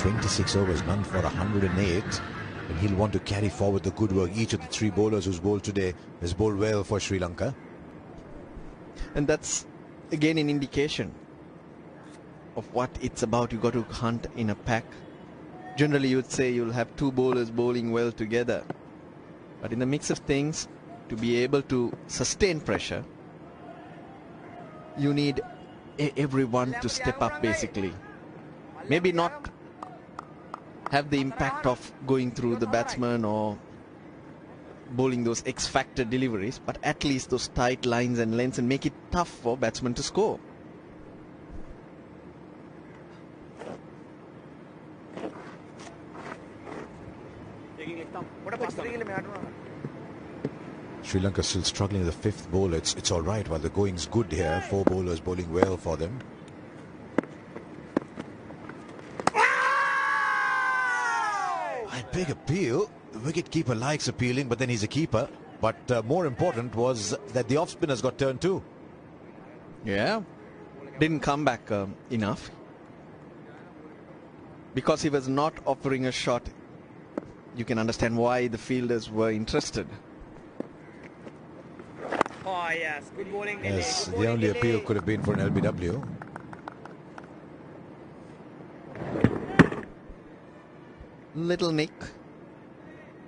26 overs, none for 108. And he'll want to carry forward the good work. Each of the three bowlers who's bowled today has bowled well for Sri Lanka. And that's again an indication of what it's about. You got to hunt in a pack. Generally, you'd say you'll have two bowlers bowling well together. But in the mix of things, to be able to sustain pressure, you need everyone to step up, basically. Maybe not have the impact of going through the batsman or bowling those X-factor deliveries, but at least those tight lines and lengths, and make it tough for batsmen to score. Sri Lanka still struggling with the fifth bowler. It's all right while the going's good here. Four bowlers bowling well for them. A big appeal. The wicket-keeper likes appealing, but then he's a keeper. But more important was that the off-spinners got turned too. Yeah. Didn't come back enough. Because he was not offering a shot, you can understand why the fielders were interested. Oh yes, good bowling. Yes, the only appeal could have been for an LBW. Little nick,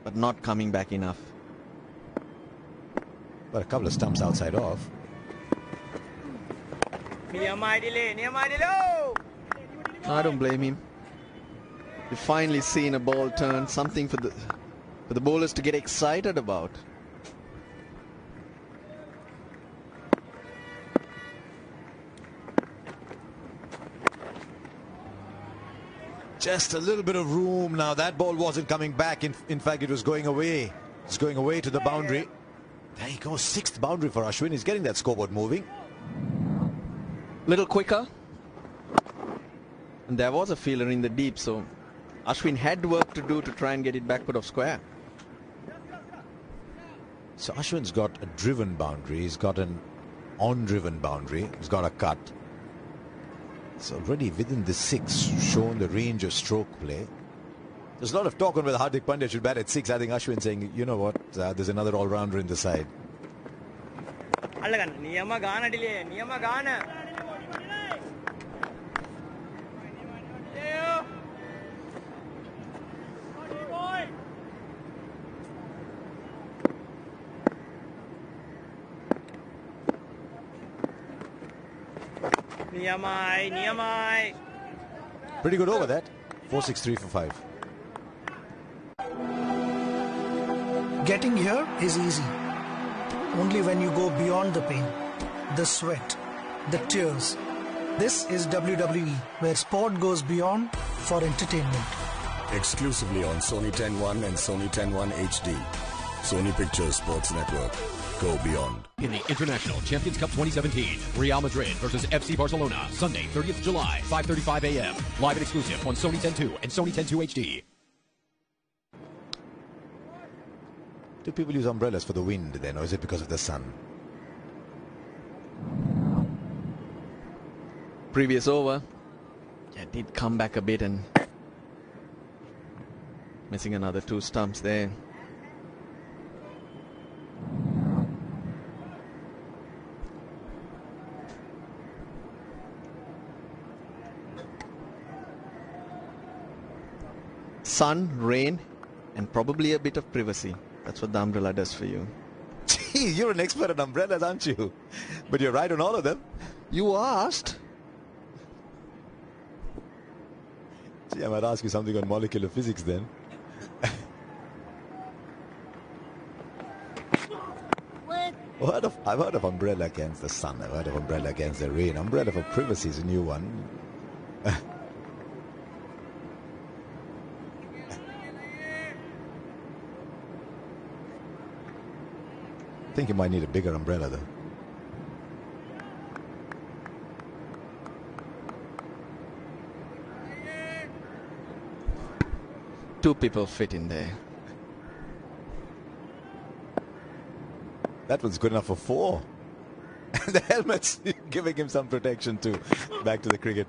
but not coming back enough. But a couple of stumps outside off. I don't blame him. You've finally seen a ball turn, something for the bowlers to get excited about. Just a little bit of room now. That ball wasn't coming back. In fact, it was going away. It's going away to the boundary. There you go. Sixth boundary for Ashwin. He's getting that scoreboard moving. Little quicker. And there was a fielder in the deep, so Ashwin had work to do to try and get it backward of square. So Ashwin's got a driven boundary. He's got an on-driven boundary. He's got a cut. It's already within the six, shown the range of stroke play. There's a lot of talk on whether Hardik Pandya should bat at six. I think Ashwin saying, you know what, there's another all-rounder in the side. Pretty good over that. 4-6-3 for 5. Getting here is easy. Only when you go beyond the pain, the sweat, the tears. This is WWE, where sport goes beyond for entertainment. Exclusively on Sony 10.1 and Sony 10.1 HD. Sony Pictures Sports Network. Go beyond. In the International Champions Cup 2017, Real Madrid versus FC Barcelona, Sunday, 30th July, 5:35 a.m. Live and exclusive on Sony 10.2 and Sony 10.2 HD. Do people use umbrellas for the wind then, or is it because of the sun? Previous over. Yeah, did come back a bit and missing another two stumps there. Sun, rain, and probably a bit of privacy. That's what the umbrella does for you. Gee, you're an expert on umbrellas, aren't you? But you're right on all of them. You asked. Gee, I might ask you something on molecular physics then. I've heard of umbrella against the sun. I've heard of umbrella against the rain. Umbrella for privacy is a new one. I think you might need a bigger umbrella though. Two people fit in there. That one's good enough for 4. The helmet's giving him some protection too. Back to the cricket.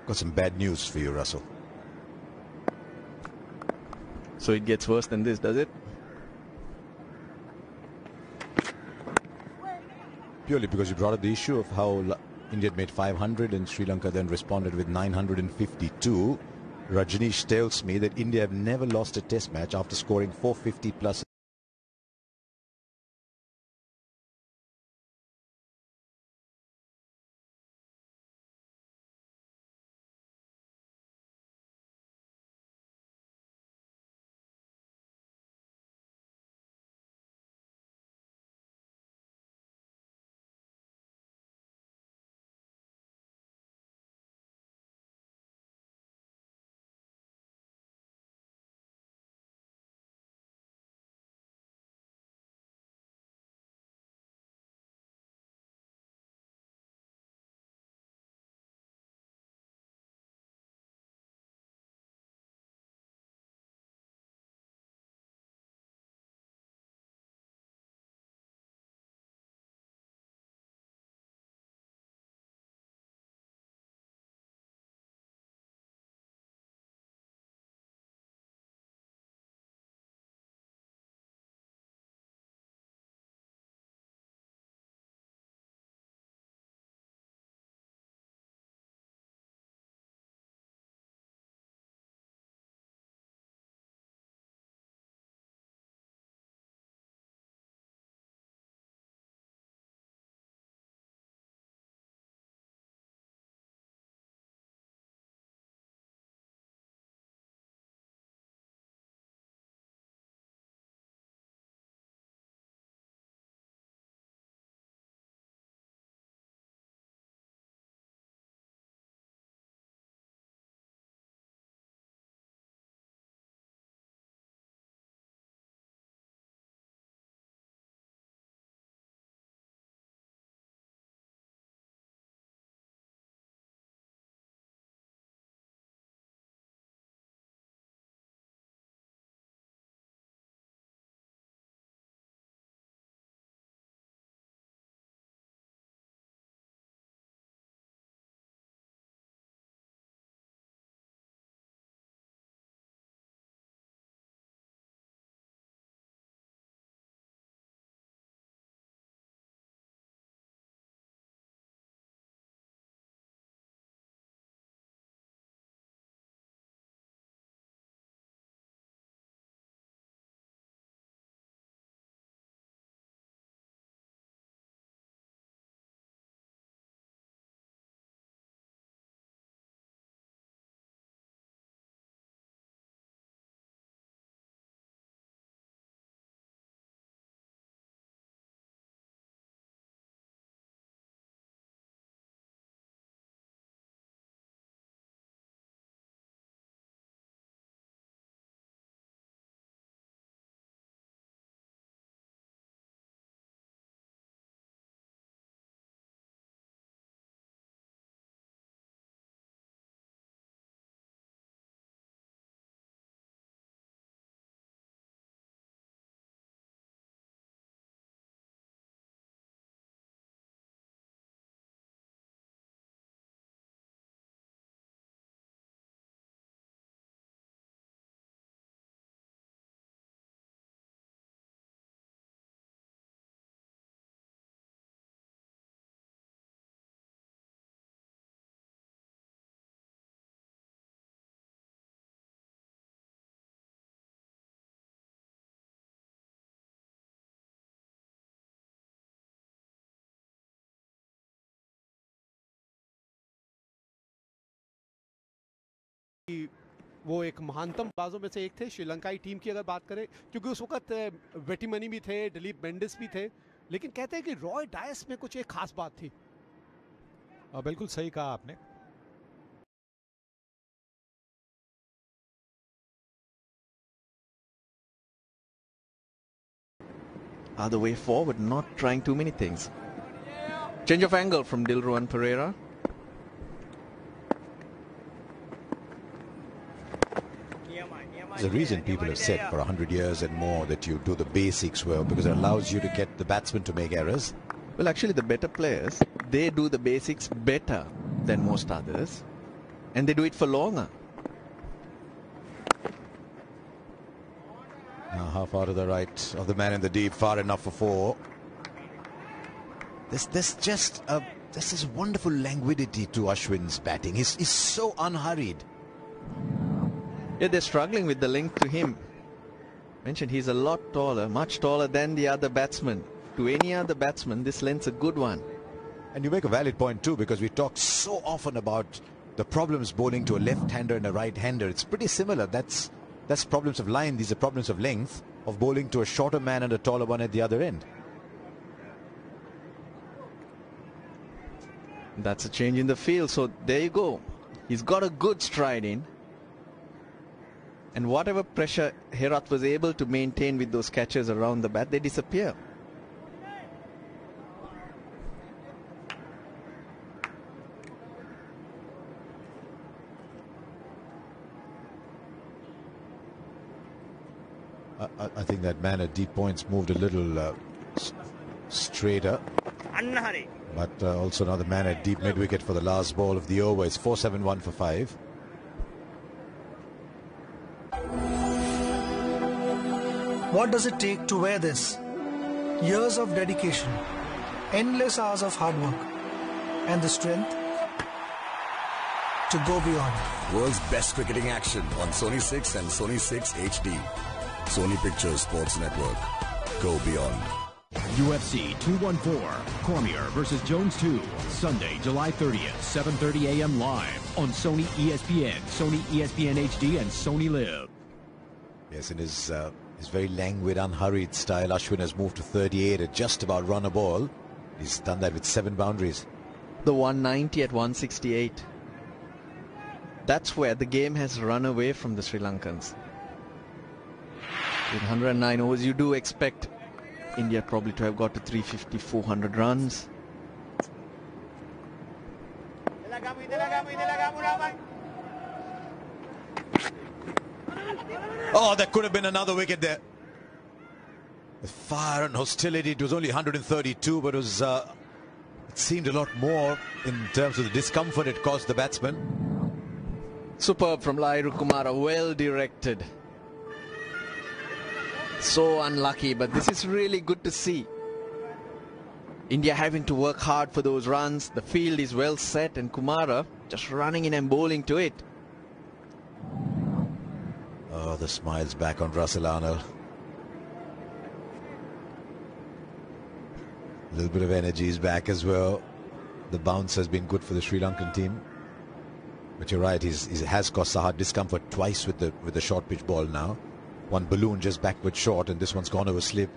Got some bad news for you, Russell. So it gets worse than this, does it? Purely because you brought up the issue of how India had made 500 and Sri Lanka then responded with 952. Rajneesh tells me that India have never lost a test match after scoring 450 plus. वो एक महानतम बाजों में से एक थे श्रीलंकाई team की अगर बात करें, क्योंकि उस वक्त वेटिमनी भी थे, दिलीप बेंडिस भी थे, लेकिन कहते हैं कि रॉय डायस में कुछ एक खास बात थी। बिल्कुल सही कहा आपने। Other way forward, not trying too many things. Change of angle from Dilruwan Pereira. There's a reason people have said for 100 years and more that you do the basics well, because it allows you to get the batsman to make errors. Well, actually, the better players, they do the basics better than most others. And they do it for longer. Now half out of the right of the man in the deep, far enough for 4. There's just this is wonderful languidity to Ashwin's batting. He's so unhurried. Yeah, they're struggling with the length to him. Mentioned he's a lot taller, much taller than the other batsmen. To any other batsman, this length's a good one. And you make a valid point too, because we talk so often about the problems bowling to a left-hander and a right-hander. It's pretty similar. That's problems of line. These are problems of length, of bowling to a shorter man and a taller one at the other end. That's a change in the field. So there you go. He's got a good stride in. And whatever pressure Herat was able to maintain with those catches around the bat, they disappear. I think that man at deep points moved a little straighter. But also now the man at deep mid-wicket for the last ball of the over. It's 4-7-1 for 5. What does it take to wear this? Years of dedication, endless hours of hard work, and the strength to go beyond. World's best cricketing action on Sony 6 and Sony 6 HD. Sony Pictures Sports Network. Go beyond. UFC 214, Cormier versus Jones 2, Sunday, July 30th, 7:30 a.m. live on Sony ESPN, Sony ESPN HD, and Sony Live. Yes, in his very languid, unhurried style, Ashwin has moved to 38 at just about run a ball. He's done that with 7 boundaries. The 190 at 168. That's where the game has run away from the Sri Lankans. With 109 overs, you do expect India probably to have got to 350, 400 runs. Oh, that could have been another wicket there. The fire and hostility, it was only 132, but it seemed a lot more in terms of the discomfort it caused the batsman. Superb from Lairu Kumara, well directed. So unlucky, but this is really good to see. India having to work hard for those runs. The field is well set and Kumara just running in and bowling to it. Oh, the smiles back on Russell Arnold. A little bit of energy is back as well. The bounce has been good for the Sri Lankan team. But you're right, he has caused Sahar discomfort twice with the short pitch ball now. One balloon just backward short, and this one's gone over slip.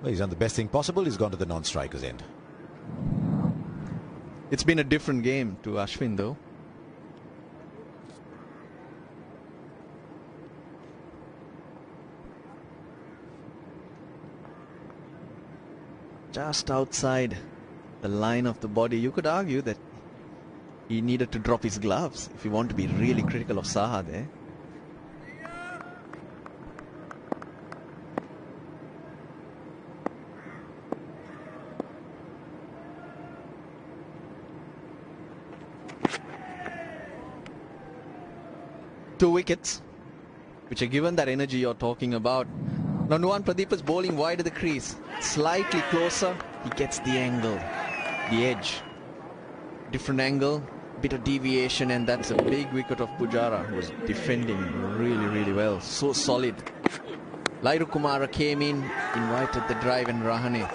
Well, he's done the best thing possible. He's gone to the non-striker's end. It's been a different game to Ashwin, though. Just outside the line of the body. You could argue that he needed to drop his gloves if you want to be really critical of Saha there. Two wickets, which are given that energy you're talking about. Now Nuwan Pradeep is bowling wide of the crease. Slightly closer, he gets the angle, the edge. Different angle, bit of deviation, and that's a big wicket of Pujara, who was defending really, really well. So solid. Lairu Kumara came in, invited the drive, and Rahane.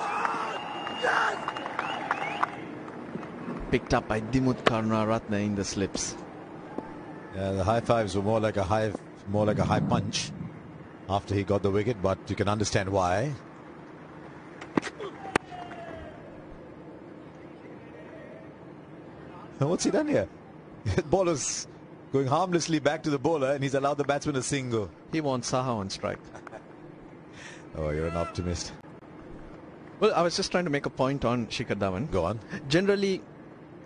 Picked up by Dimut Karunaratne in the slips. Yeah, the high fives were more like a high punch after he got the wicket, but you can understand why. What's he done here? The bowler's going harmlessly back to the bowler, and he's allowed the batsman a single. He wants Saha on strike. Oh, you're an optimist. Well, I was just trying to make a point on Shikhar Dhawan. Go on. Generally,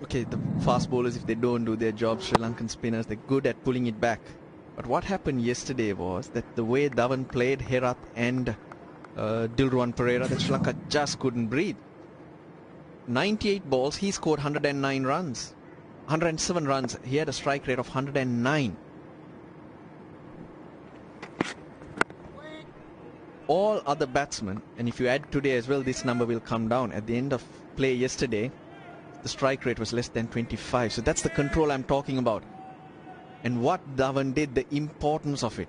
okay, the fast bowlers, if they don't do their job, Sri Lankan spinners, they're good at pulling it back. But what happened yesterday was that the way Dhawan played, Herat and Dilruwan Pereira that Sri Lanka just couldn't breathe. 98 balls, he scored 109 runs. 107 runs, he had a strike rate of 109. All other batsmen, and if you add today as well, this number will come down. At the end of play yesterday, the strike rate was less than 25. So that's the control I'm talking about. And what Dhawan did, the importance of it,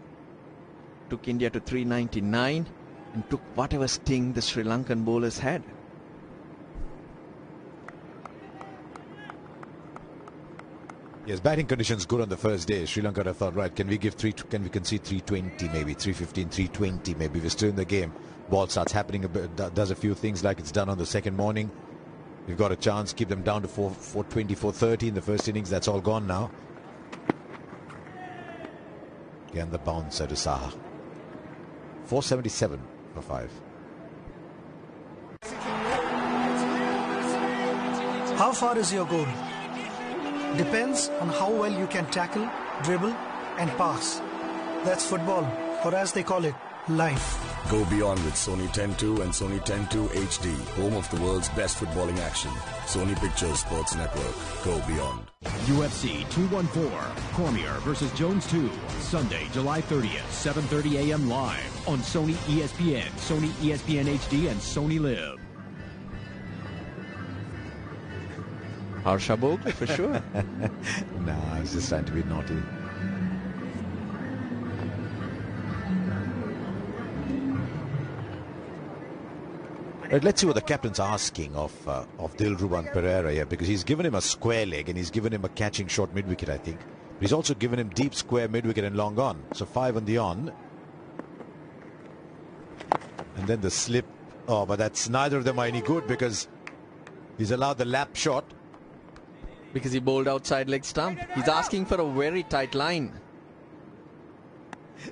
took India to 399 and took whatever sting the Sri Lankan bowlers had. Yes, batting conditions good on the first day. Sri Lanka thought, right, can we concede 320 maybe, 315, 320 maybe. We're still in the game. Ball starts happening a bit, does a few things like it's done on the second morning. We've got a chance, keep them down to 420, 430 in the first innings. That's all gone now. Again, the bouncer to Saha. 477 for 5. How far is your goal? Depends on how well you can tackle, dribble and pass. That's football, or as they call it, life. Go beyond with Sony 10-2 and Sony 10-2 HD, home of the world's best footballing action. Sony Pictures Sports Network. Go beyond. UFC 214, Cormier versus Jones 2, Sunday, July 30th, 7:30 a.m. live on Sony ESPN, Sony ESPN HD, and Sony Live. Harsha Bhogle for sure. No, I was just trying to be naughty. Right, let's see what the captain's asking of Dilruwan Pereira here, because he's given him a square leg and he's given him a catching short mid-wicket, I think. But he's also given him deep square mid-wicket and long on. So 5 on the on. And then the slip. Oh, but that's neither of them are any good because he's allowed the lap shot. Because he bowled outside leg stump. He's asking for a very tight line.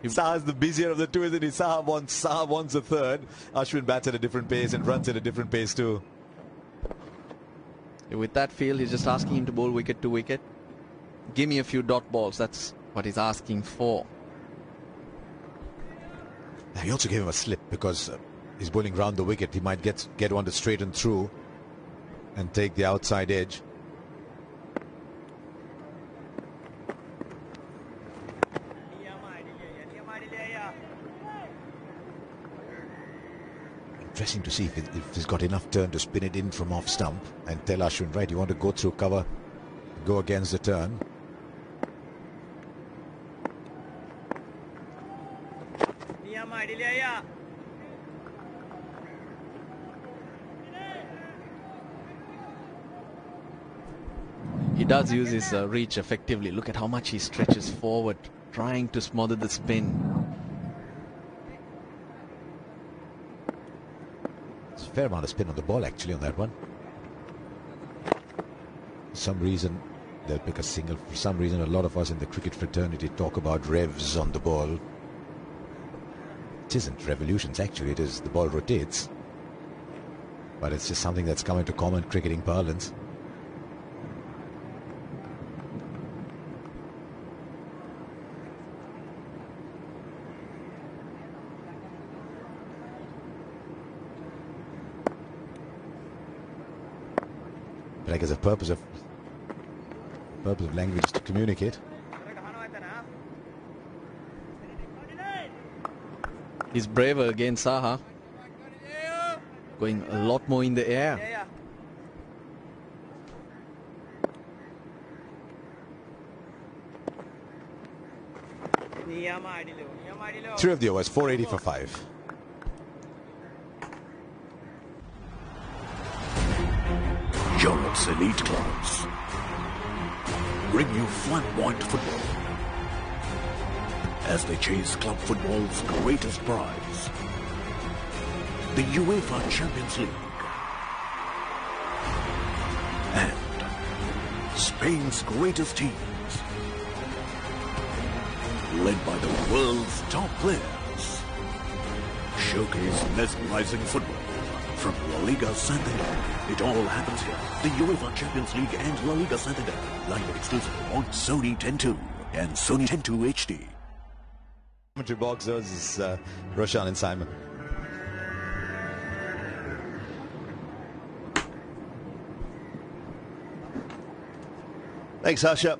Saha's the busier of the two, isn't he? Saha wants a third. Ashwin bats at a different pace and runs at a different pace too. With that field, he's just asking him to bowl wicket to wicket. Give me a few dot balls. That's what he's asking for. Now, he also gave him a slip because he's bowling round the wicket. He might get one to straighten through and take the outside edge. Interesting to see if he's got enough turn to spin it in from off stump and tell Ashwin, right, you want to go through cover, go against the turn. He does use his reach effectively. Look at how much he stretches forward, trying to smother the spin. There's a fair amount of spin on the ball actually on that one. For some reason, they'll pick a single. For some reason, a lot of us in the cricket fraternity talk about revs on the ball. It isn't revolutions actually, it is the ball rotates. But it's just something that's come into common cricketing parlance. But I guess the purpose of language is to communicate. He's braver against Saha. Going a lot more in the air. Three of the overs, 480 for 5. Europe's elite clubs bring you flamboyant football as they chase club football's greatest prize, the UEFA Champions League and Spain's greatest teams, led by the world's top players, showcase mesmerizing football from La Liga Santander. It all happens here. The UEFA Champions League and La Liga Santander. Live and exclusive on Sony 10-2 and Sony 10-2 HD. Commentary boxers is Roshan and Simon. Thanks, Asha.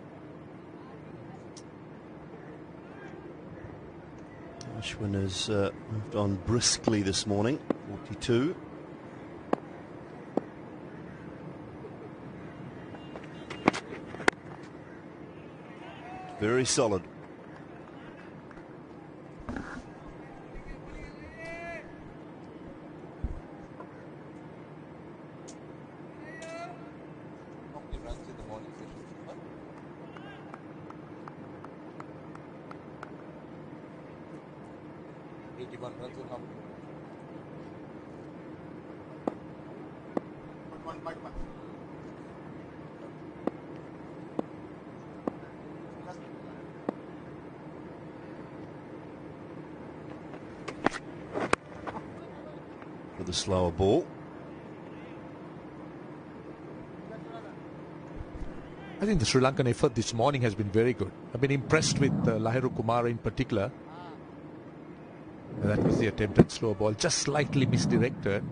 Ashwin has moved on briskly this morning, 42. Very solid. For the slower ball. I think the Sri Lankan effort this morning has been very good. I've been impressed with Lahiru Kumara in particular. That was the attempted slow ball, just slightly misdirected.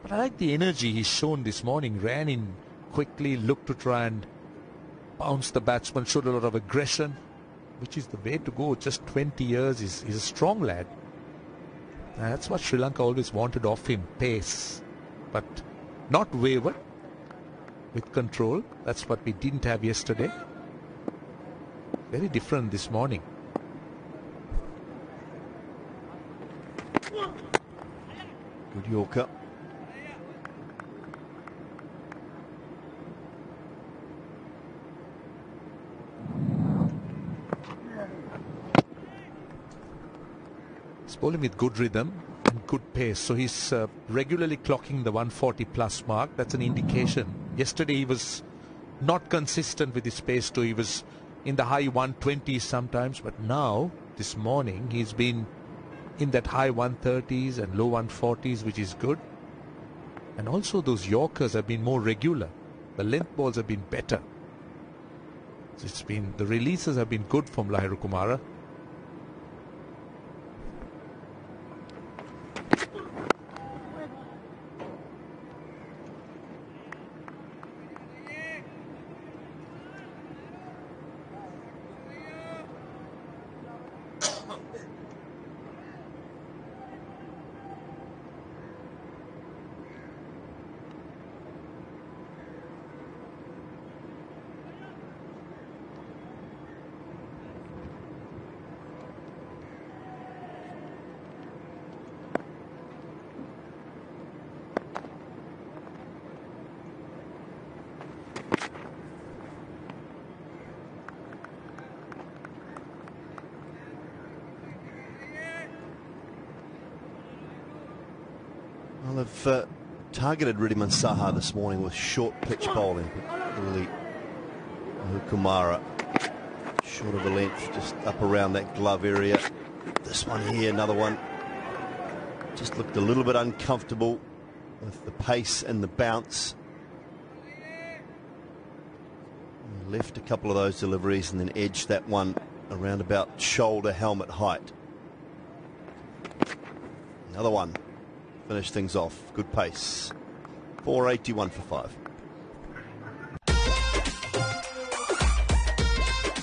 But I like the energy he's shown this morning. Ran in quickly, looked to try and bounce the batsman, showed a lot of aggression, which is the way to go. Just 20 years, he's a strong lad. That's what Sri Lanka always wanted of him, pace. But not waver, with control. That's what we didn't have yesterday. Very different this morning. Good Yorker. He's bowling with good rhythm and good pace, so he's regularly clocking the 140 plus mark. That's an indication. Yesterday he was not consistent with his pace too. He was in the high 120s sometimes, but now this morning he's been in that high 130s and low 140s, which is good. And also those Yorkers have been more regular. The length balls have been better. So it's been, the releases have been good from Lahiru Kumara. Well, they've targeted Riddhiman Saha this morning with short pitch bowling, particularly Kumara. Short of a length, just up around that glove area. This one here, another one. Just looked a little bit uncomfortable with the pace and the bounce. Left a couple of those deliveries and then edged that one around about shoulder helmet height. Another one. Finish things off. Good pace. 481 for 5.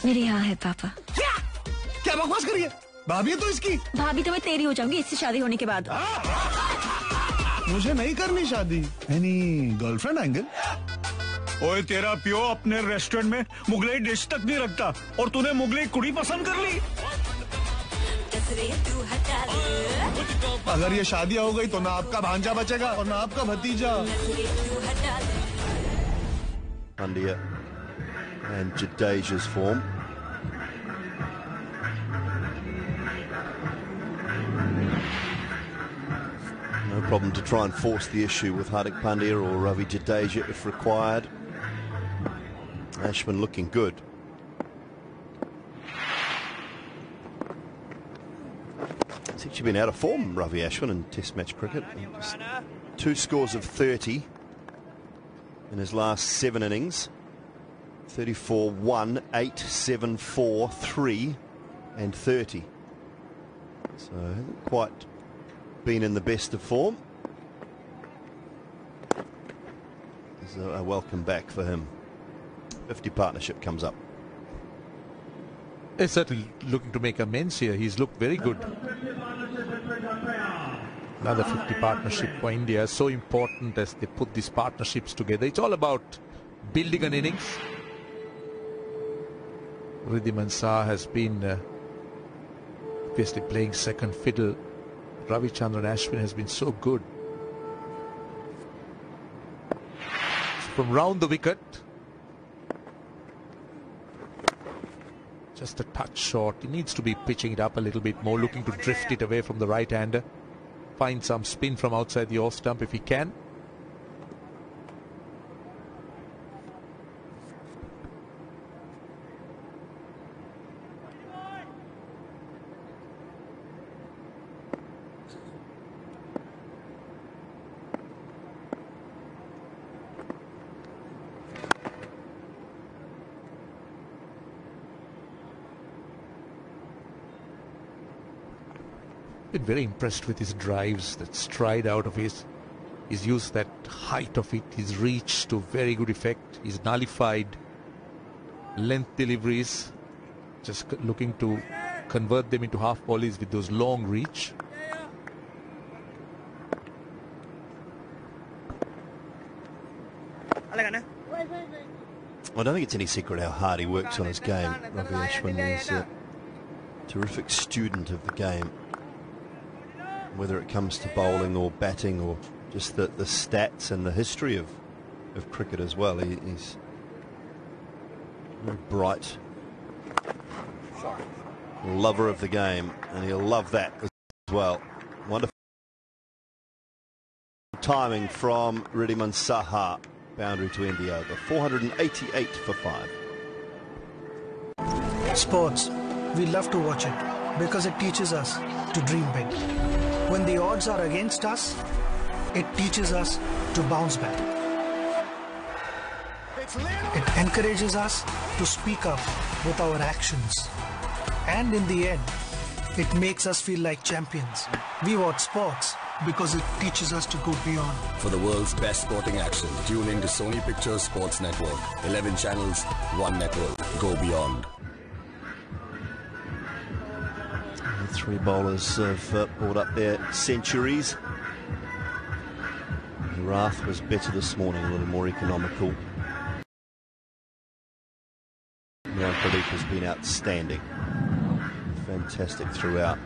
मेरे यहाँ है पापा। क्या बकवास करी है? भाभी है तो इसकी। भाभी तो मैं तेरी हो जाऊंगी इससे शादी होने के बाद। मुझे नहीं करनी शादी। Any girlfriend angle? ओए तेरा पियो अपने रेस्टोरेंट में मुगलई डिश तक नहीं रखता और तूने मुगलई कुड़ी पसंद कर ली। अगर ये शादियां हो गई तो ना आपका भांजा बचेगा और ना आपका भतीजा। Pandya and Jadeja's form. No problem to try and force the issue with Hardik Pandya or Ravi Jadeja if required. Ashwin looking good. He's actually been out of form, Ravi Ashwin, in Test match cricket. Just 2 scores of 30 in his last 7 innings. 34, 1, 8, 7, 4, 3 and 30. So hasn't quite been in the best of form. It's a welcome back for him. 50 partnership comes up. He's certainly looking to make amends here. He's looked very good. Another 50 partnership for India. So important as they put these partnerships together. It's all about building an innings. Ridhiman Shah has been obviously playing second fiddle. Ravichandran Ashwin has been so good. From round the wicket, just a touch short. He needs to be pitching it up a little bit more, looking to drift it away from the right-hander. Find some spin from outside the off stump if he can. Been very impressed with his drives, that stride out of his. He's used that height of it, his reach to very good effect. He's nullified length deliveries, just looking to convert them into half volleys with those long reach. I don't think it's any secret how hard he works on his game, Ravi Ashwin. He's a terrific student of the game, whether it comes to bowling or batting or just the stats and the history of cricket as well. He's very bright, lover of the game, and he'll love that as well. Wonderful timing from Ridhiman Shah. Boundary to India, the 488 for 5. Sports, we love to watch it because it teaches us to dream big. When the odds are against us, it teaches us to bounce back. It encourages us to speak up with our actions. And in the end, it makes us feel like champions. We watch sports because it teaches us to go beyond. For the world's best sporting action, tune in to Sony Pictures Sports Network. 11 channels, 1 network. Go beyond. The 3 bowlers have brought up their centuries. Rath was better this morning, a little more economical. Now Pradeep has been outstanding. Fantastic throughout.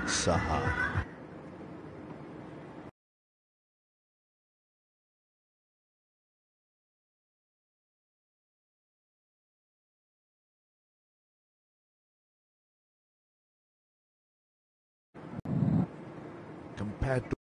Saha. Compared to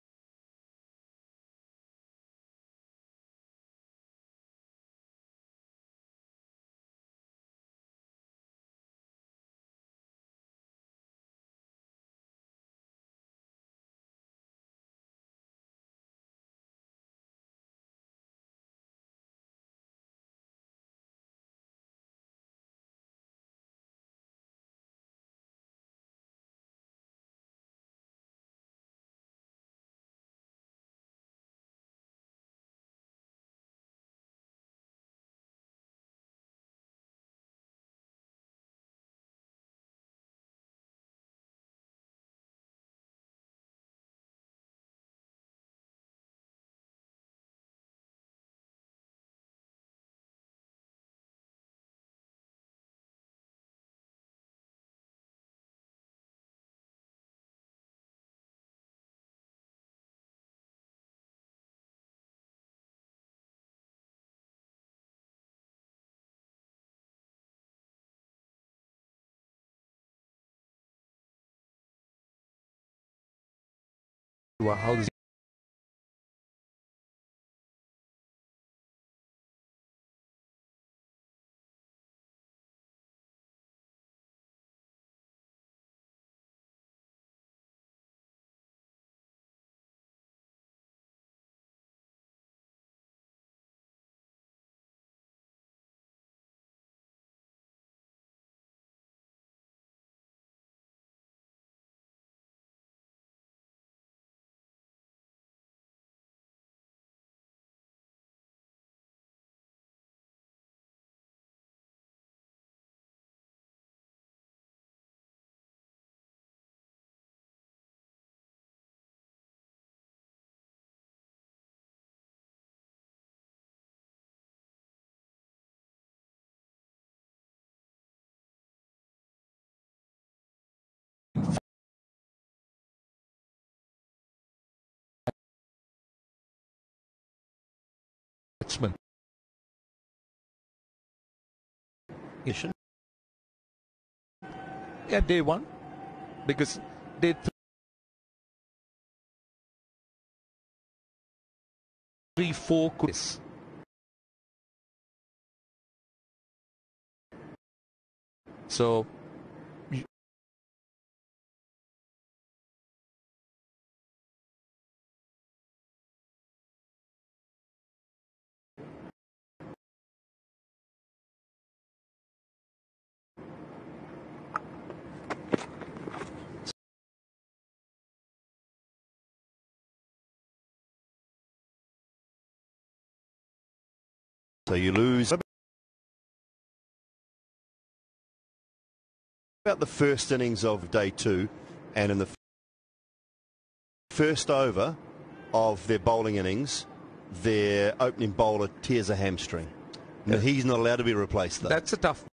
how this batsman. Yeah, day one, because day 3, 4 could. So So you lose. About the first innings of day 2, and in the first over of their bowling innings, their opening bowler tears a hamstring. Now, he's not allowed to be replaced, though. That's a tough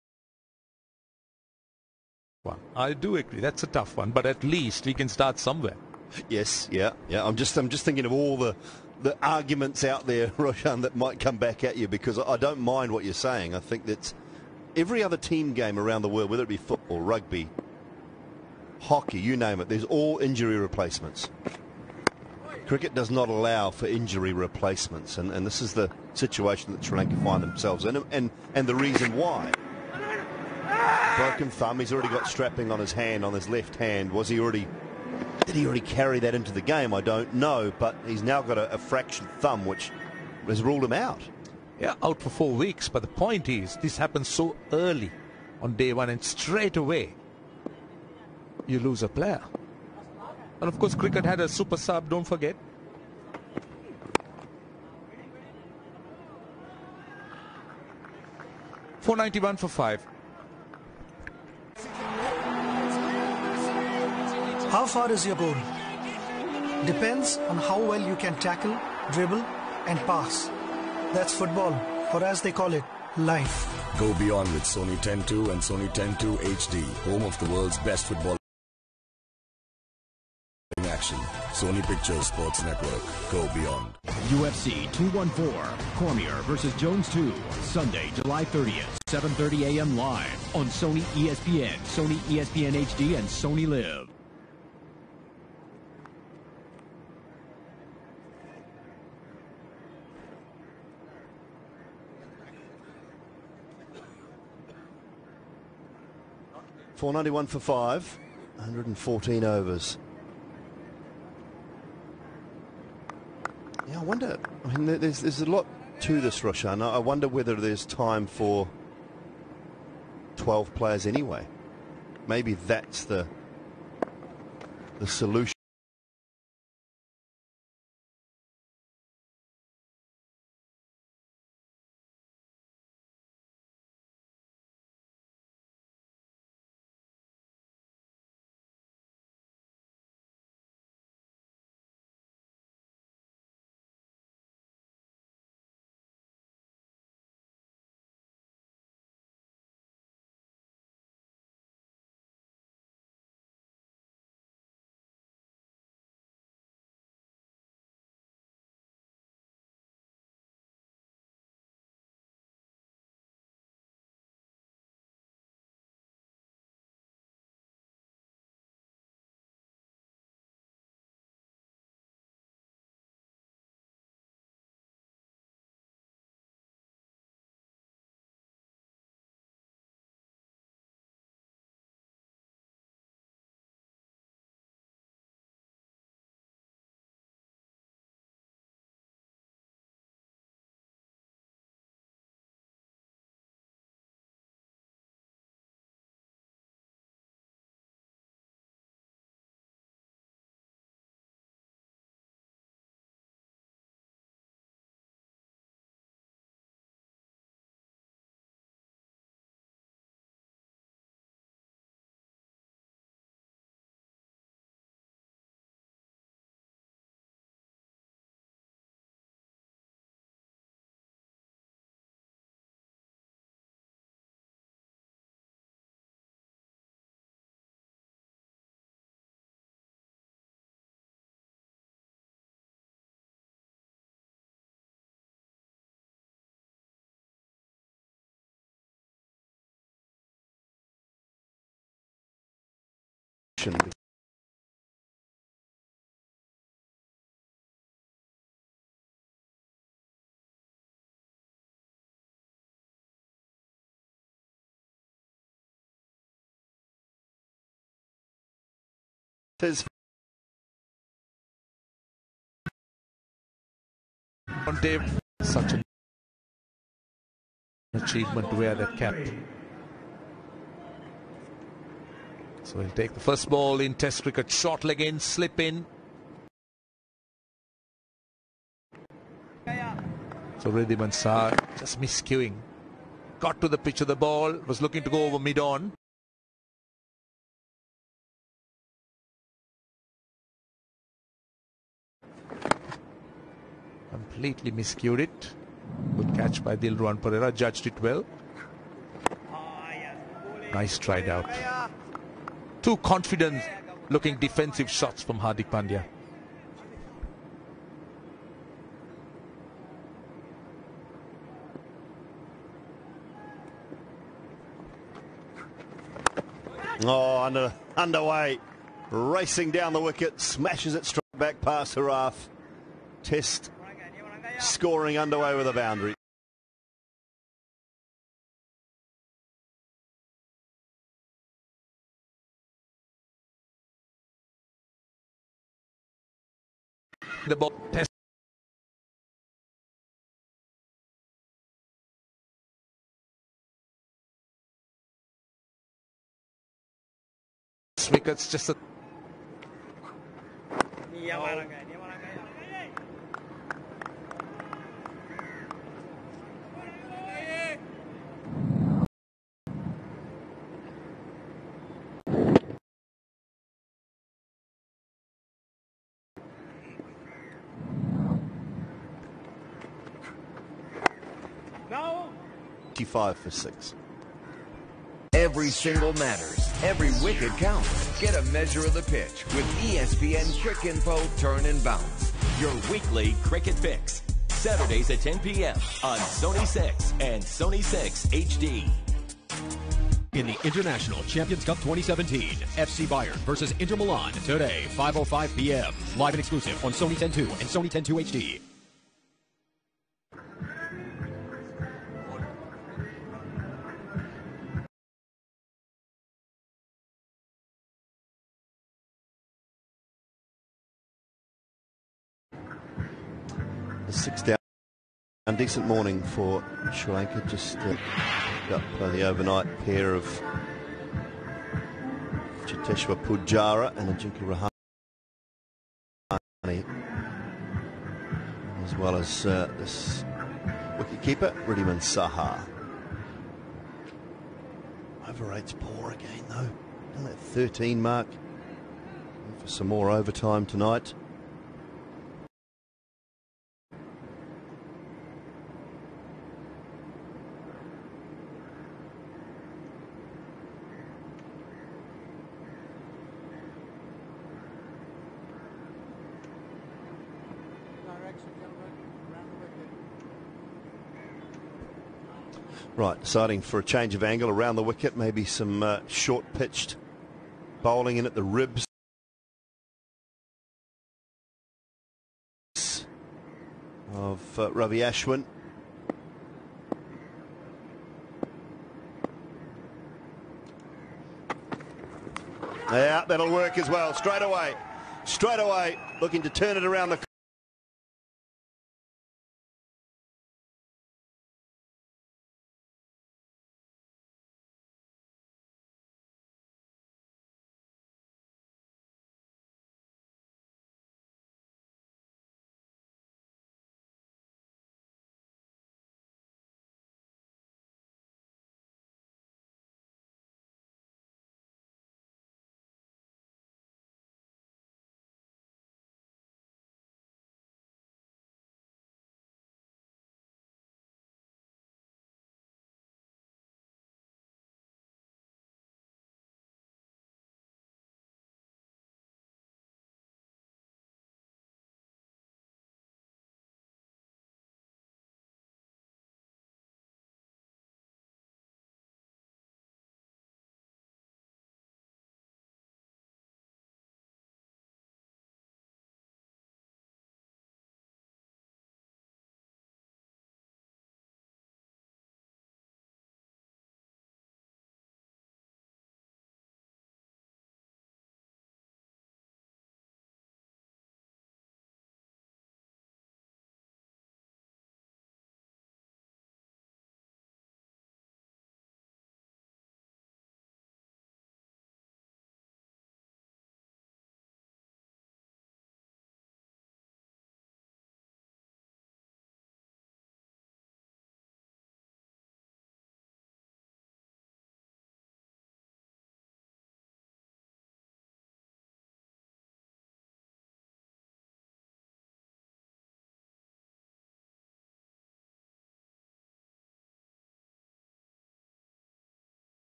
one. I do agree. That's a tough one, but at least he can start somewhere. Yes, yeah. I'm just thinking of all the arguments out there, Roshan, that might come back at you, because I don't mind what you're saying. I think that every other team game around the world, whether it be football, rugby, hockey, you name it, there's all injury replacements. Cricket does not allow for injury replacements, and this is the situation that Sri Lanka find themselves in, and the reason why. Broken thumb, he's already got strapping on his hand, on his left hand. Did he already carry that into the game? I don't know, but he's now got a fractured thumb, which has ruled him out. Yeah, out for 4 weeks, but the point is, this happens so early on day 1, and straight away you lose a player. And of course, cricket had a super sub, don't forget. $491 for 5. How far is your goal? Depends on how well you can tackle, dribble, and pass. That's football, or as they call it, life. Go beyond with Sony 10.2 and Sony 10.2 HD, home of the world's best football action. Sony Pictures Sports Network. Go beyond. UFC 214, Cormier versus Jones 2, Sunday, July 30th, 7:30 a.m. live on Sony ESPN, Sony ESPN HD, and Sony Live. $491 for 5, 114 overs. Yeah, I wonder. I mean, there's a lot to this, Roshan. I wonder whether there's time for 12 players anyway. Maybe that's the solution. Such an achievement to wear that cap. So he'll take the first ball in Test cricket. Short leg in, slip in. So Ridhiman Shah just miscuing. Got to the pitch of the ball, was looking to go over mid-on. Completely miscued it. Good catch by Dilruwan Perera, judged it well. Nice stride out. Two confident looking defensive shots from Hardik Pandya. Oh, underway. Racing down the wicket, smashes it straight back past Haraf. Test scoring underway with a boundary. The ball Test. Wickets just a No. 55 for 6. Every single matters. Every wicket counts. Get a measure of the pitch with ESPN Quick Info Turn and Bounce. Your weekly cricket fix. Saturdays at 10 p.m. on Sony 6 and Sony 6 HD. In the International Champions Cup 2017, FC Bayern versus Inter Milan today, 5:05 p.m. Live and exclusive on Sony 10.2 and Sony 10.2 HD. The 6 down. Decent morning for Sri Lanka. Just got the overnight pair of Cheteshwar Pujara and Ajinkya Rahane, as well as this wicketkeeper Ridhiman Shah. Over rate's poor again though. On that 13 mark. For some more overtime tonight. Right, deciding for a change of angle around the wicket, maybe some short-pitched bowling in at the ribs. Of Ravi Ashwin. Yeah, that'll work as well. Straight away, looking to turn it around the